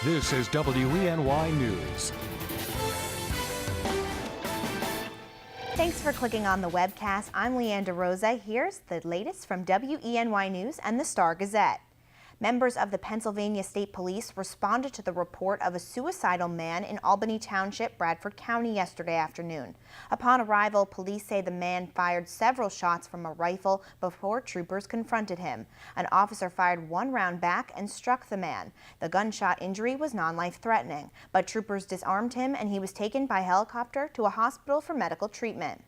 This is WENY News. Thanks for clicking on the webcast. I'm Leanne DeRosa. Here's the latest from WENY News and the Star-Gazette. Members of the Pennsylvania State Police responded to the report of a suicidal man in Albany Township, Bradford County yesterday afternoon. Upon arrival, police say the man fired several shots from a rifle before troopers confronted him. An officer fired one round back and struck the man. The gunshot injury was non-life-threatening, but troopers disarmed him and he was taken by helicopter to a hospital for medical treatment.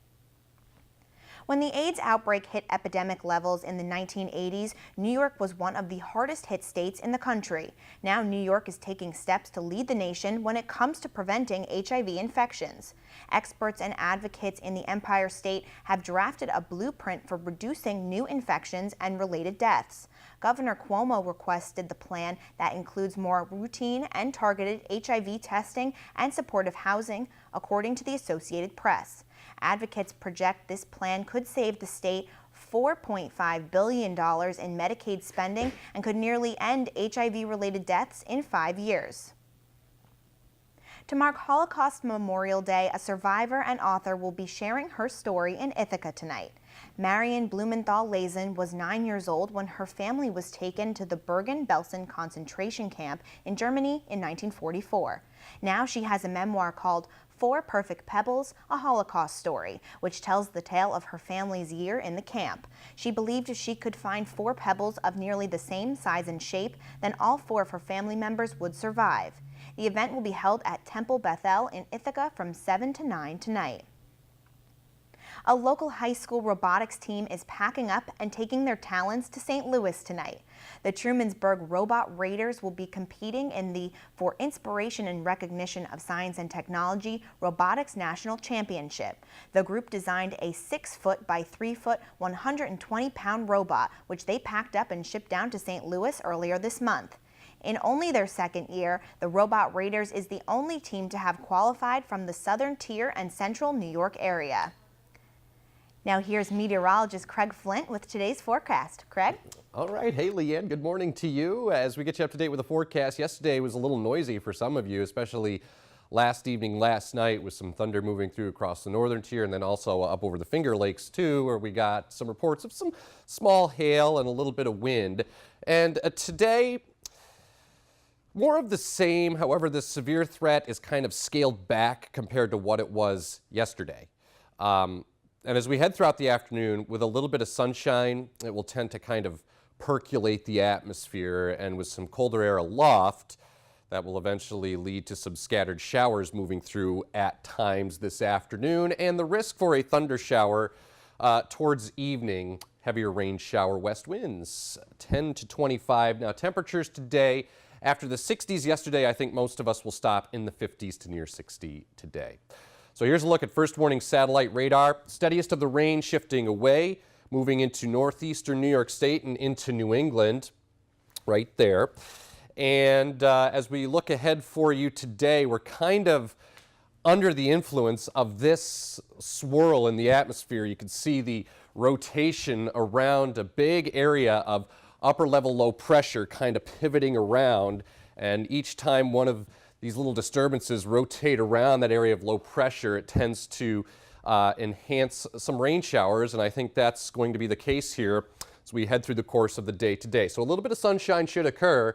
When the AIDS outbreak hit epidemic levels in the 1980s, New York was one of the hardest hit states in the country. Now New York is taking steps to lead the nation when it comes to preventing HIV infections. Experts and advocates in the Empire State have drafted a blueprint for reducing new infections and related deaths. Governor Cuomo requested the plan that includes more routine and targeted HIV testing and supportive housing, according to the Associated Press. Advocates project this plan could save the state $4.5 billion in Medicaid spending and could nearly end HIV-related deaths in 5 years. To mark Holocaust Memorial Day, a survivor and author will be sharing her story in Ithaca tonight. Marion Blumenthal-Lazen was 9 years old when her family was taken to the Bergen-Belsen concentration camp in Germany in 1944. Now she has a memoir called 4 Perfect Pebbles, a Holocaust Story, which tells the tale of her family's year in the camp. She believed if she could find 4 pebbles of nearly the same size and shape, then all 4 of her family members would survive. The event will be held at Temple Bethel in Ithaca from 7 to 9 tonight. A local high school robotics team is packing up and taking their talents to St. Louis tonight. The Trumansburg Robot Raiders will be competing in the For Inspiration and Recognition of Science and Technology Robotics National Championship. The group designed a 6-foot by 3-foot, 120-pound robot, which they packed up and shipped down to St. Louis earlier this month. In only their second year, the Robot Raiders is the only team to have qualified from the Southern Tier and Central New York area. Now here's meteorologist Craig Flint with today's forecast. Craig? All right. Hey, Leanne. Good morning to you. As we get you up to date with the forecast, yesterday was a little noisy for some of you, especially last night with some thunder moving through across the northern tier and then also up over the Finger Lakes too, where we got some reports of some small hail and a little bit of wind. And today, more of the same. However, the severe threat is kind of scaled back compared to what it was yesterday. And as we head throughout the afternoon, with a little bit of sunshine, it will tend to kind of percolate the atmosphere, and with some colder air aloft, that will eventually lead to some scattered showers moving through at times this afternoon, and the risk for a thunder shower towards evening. Heavier rain shower, west winds 10 to 25. Now temperatures today, after the 60s yesterday, I think most of us will stop in the 50s to near 60 today. So here's a look at first warning satellite radar. Steadiest of the rain shifting away, moving into northeastern New York State and into New England, right there. And as we look ahead for you today, we're kind of under the influence of this swirl in the atmosphere. You can see the rotation around a big area of upper level low pressure kind of pivoting around, and each time one of these little disturbances rotate around that area of low pressure, it tends to enhance some rain showers, and I think that's going to be the case here as we head through the course of the day today. So a little bit of sunshine should occur,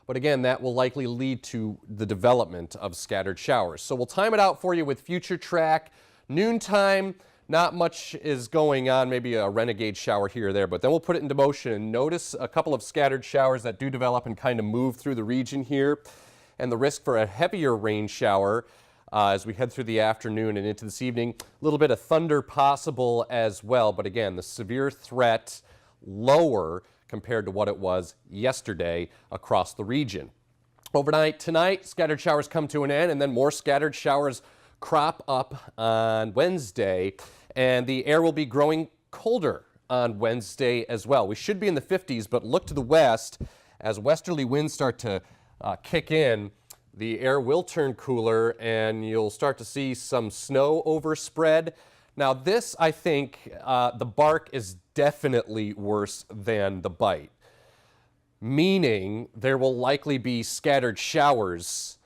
but again, that will likely lead to the development of scattered showers. So we'll time it out for you with Future Track. Noontime, not much is going on, maybe a renegade shower here or there, but then we'll put it into motion and notice a couple of scattered showers that do develop and kind of move through the region here. And the risk for a heavier rain shower as we head through the afternoon and into this evening. A little bit of thunder possible as well, but again, the severe threat lower compared to what it was yesterday across the region. Overnight tonight, scattered showers come to an end, and then more scattered showers crop up on Wednesday, and the air will be growing colder on Wednesday as well. We should be in the 50s, but look to the west as westerly winds start to kick in. The air will turn cooler and you'll start to see some snow overspread. Now this, I think, the bark is definitely worse than the bite. meaning there will likely be scattered showers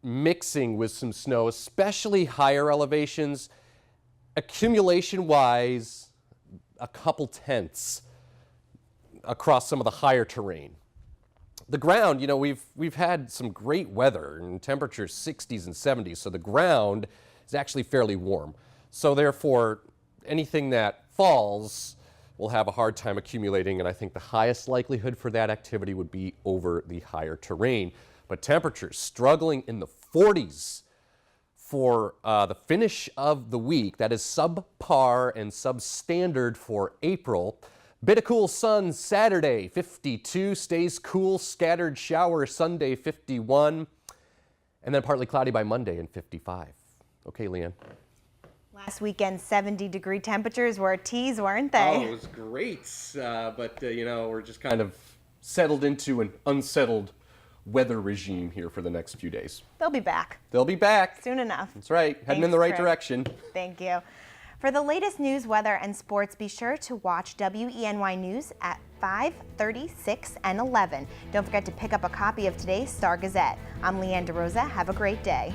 mixing with some snow, especially higher elevations. Accumulation-wise, a couple tenths across some of the higher terrain. The ground, you know, we've had some great weather and temperatures 60s and 70s, so the ground is actually fairly warm. So therefore, anything that falls will have a hard time accumulating, and I think the highest likelihood for that activity would be over the higher terrain. But temperatures struggling in the 40s for the finish of the week. That is subpar and substandard for April. Bit of cool sun Saturday, 52, stays cool, scattered shower Sunday, 51, and then partly cloudy by Monday and 55. Okay, Leanne. Last weekend, 70-degree temperatures were a tease, weren't they? Oh, it was great, but you know, we're just kind of settled into an unsettled weather regime here for the next few days. They'll be back. They'll be back. Soon enough. That's right, heading in the right Craig. direction. Thank you. For the latest news, weather, and sports, be sure to watch WENY News at 5:30, 6, and 11. Don't forget to pick up a copy of today's Star Gazette. I'm Leanne DeRosa. Have a great day.